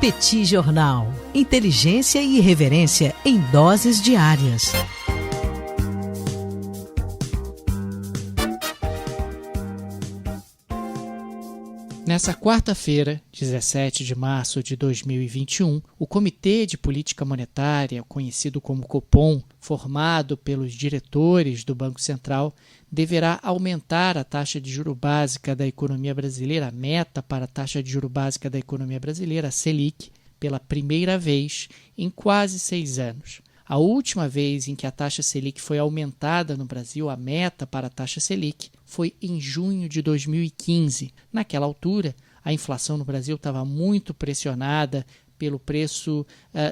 Petit Jornal. Inteligência e irreverência em doses diárias. Nessa quarta-feira, 17 de março de 2021, o Comitê de Política Monetária, conhecido como Copom, formado pelos diretores do Banco Central, deverá aumentar a taxa de juros básica da economia brasileira, a meta para a taxa de juros básica da economia brasileira, a Selic, pela primeira vez em quase 6 anos. A última vez em que a taxa Selic foi aumentada no Brasil, a meta para a taxa Selic, foi em junho de 2015. Naquela altura, a inflação no Brasil estava muito pressionada pelo preço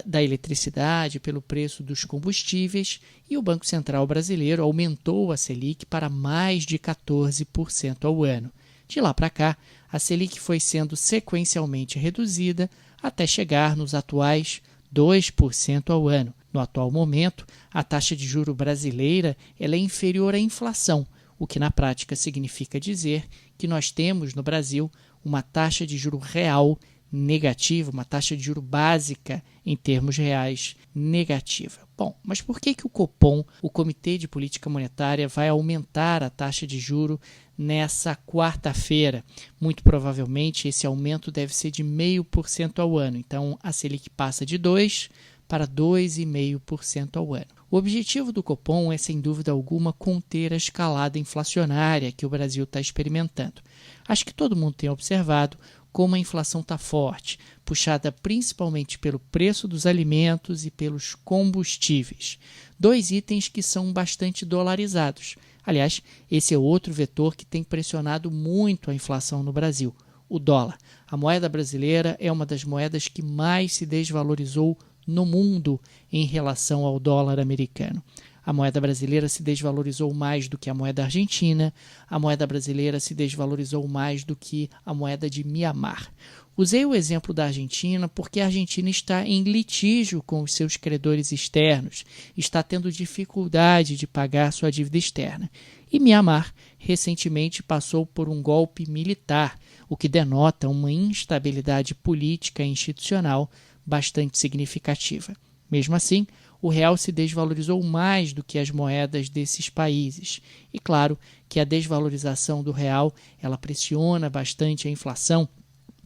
da eletricidade, pelo preço dos combustíveis, e o Banco Central brasileiro aumentou a Selic para mais de 14% ao ano. De lá para cá, a Selic foi sendo sequencialmente reduzida até chegar nos atuais 2% ao ano. No atual momento, a taxa de juro brasileira ela é inferior à inflação, o que na prática significa dizer que nós temos no Brasil uma taxa de juro real negativa, uma taxa de juro básica em termos reais negativa. Bom, mas por que o Copom, o Comitê de Política Monetária, vai aumentar a taxa de juro nessa quarta-feira? Muito provavelmente esse aumento deve ser de 0,5% ao ano. Então a Selic passa de 2% para 2,5% ao ano. O objetivo do Copom é, sem dúvida alguma, conter a escalada inflacionária que o Brasil está experimentando. Acho que todo mundo tem observado como a inflação está forte, puxada principalmente pelo preço dos alimentos e pelos combustíveis. 2 itens que são bastante dolarizados. Aliás, esse é outro vetor que tem pressionado muito a inflação no Brasil, o dólar. A moeda brasileira é uma das moedas que mais se desvalorizou no mundo em relação ao dólar americano. A moeda brasileira se desvalorizou mais do que a moeda argentina, a moeda brasileira se desvalorizou mais do que a moeda de Mianmar. Usei o exemplo da Argentina porque a Argentina está em litígio com os seus credores externos, está tendo dificuldade de pagar sua dívida externa. E Mianmar recentemente passou por um golpe militar, o que denota uma instabilidade política e institucional bastante significativa. Mesmo assim, o real se desvalorizou mais do que as moedas desses países. E claro que a desvalorização do real ela pressiona bastante a inflação.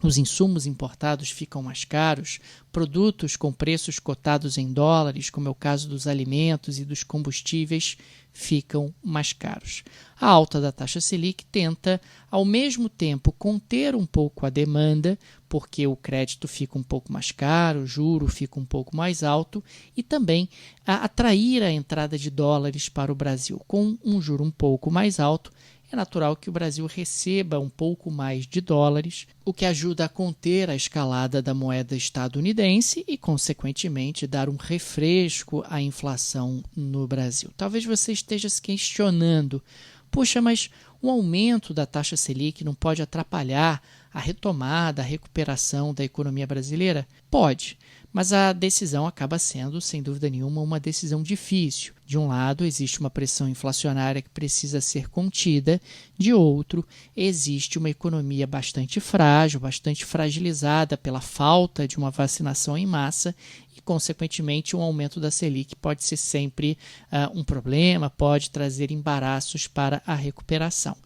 Os insumos importados ficam mais caros, produtos com preços cotados em dólares, como é o caso dos alimentos e dos combustíveis, ficam mais caros. A alta da taxa Selic tenta, ao mesmo tempo, conter um pouco a demanda, porque o crédito fica um pouco mais caro, o juro fica um pouco mais alto, e também atrair a entrada de dólares para o Brasil. Com um juro um pouco mais alto, é natural que o Brasil receba um pouco mais de dólares, o que ajuda a conter a escalada da moeda estadunidense e, consequentemente, dar um refresco à inflação no Brasil. Talvez você esteja se questionando, puxa, mas um aumento da taxa Selic não pode atrapalhar a retomada, a recuperação da economia brasileira? Pode, mas a decisão acaba sendo, sem dúvida nenhuma, uma decisão difícil. De um lado, existe uma pressão inflacionária que precisa ser contida, de outro, existe uma economia bastante frágil, bastante fragilizada pela falta de uma vacinação em massa e, consequentemente, um aumento da Selic pode ser sempre um problema, pode trazer embaraços para a recuperação.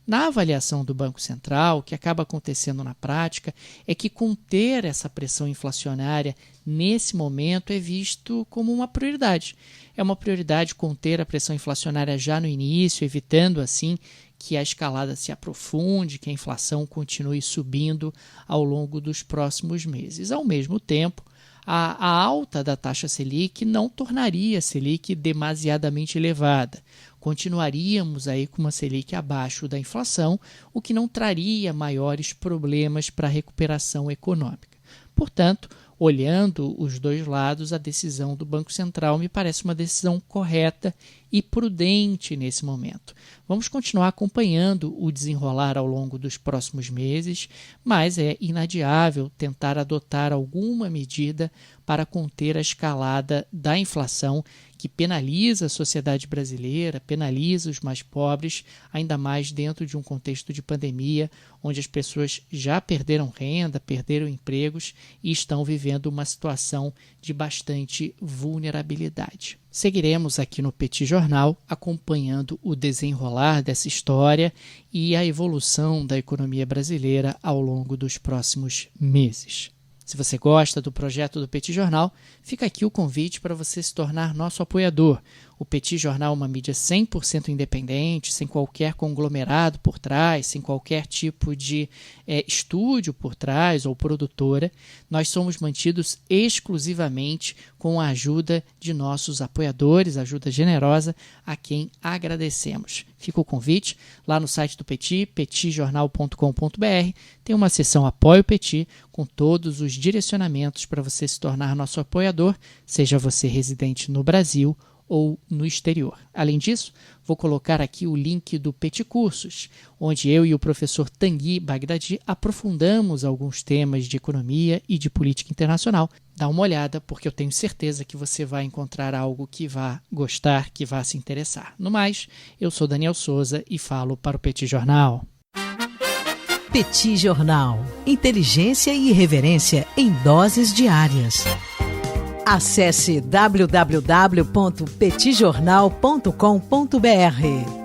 Na avaliação do Banco Central, o que acaba acontecendo na prática é que conter essa pressão inflacionária nesse momento é visto como uma prioridade. É uma prioridade conter a pressão inflacionária já no início, evitando assim que a escalada se aprofunde, que a inflação continue subindo ao longo dos próximos meses. Ao mesmo tempo, a alta da taxa Selic não tornaria a Selic demasiadamente elevada. Continuaríamos aí com uma Selic abaixo da inflação, o que não traria maiores problemas para a recuperação econômica. Portanto, olhando os dois lados, a decisão do Banco Central me parece uma decisão correta e prudente nesse momento. Vamos continuar acompanhando o desenrolar ao longo dos próximos meses, mas é inadiável tentar adotar alguma medida para conter a escalada da inflação que penaliza a sociedade brasileira, penaliza os mais pobres, ainda mais dentro de um contexto de pandemia, onde as pessoas já perderam renda, perderam empregos e estão vivendo uma situação de bastante vulnerabilidade. Seguiremos aqui no Petit Jornal acompanhando o desenrolar dessa história e a evolução da economia brasileira ao longo dos próximos meses. Se você gosta do projeto do Petit Jornal, fica aqui o convite para você se tornar nosso apoiador. O Petit Jornal é uma mídia 100% independente, sem qualquer conglomerado por trás, sem qualquer tipo de estúdio por trás ou produtora. Nós somos mantidos exclusivamente com a ajuda de nossos apoiadores, ajuda generosa, a quem agradecemos. Fica o convite lá no site do Petit, petijornal.com.br, tem uma seção Apoie o Petit com todos os direcionamentos para você se tornar nosso apoiador, seja você residente no Brasil ou no exterior. Além disso, vou colocar aqui o link do Petit Cursos, onde eu e o professor Tanguy Bagdadi aprofundamos alguns temas de economia e de política internacional. Dá uma olhada, porque eu tenho certeza que você vai encontrar algo que vá gostar, que vá se interessar. No mais, eu sou Daniel Souza e falo para o Petit Jornal. Petit Jornal. Inteligência e irreverência em doses diárias. Acesse www.petijornal.com.br.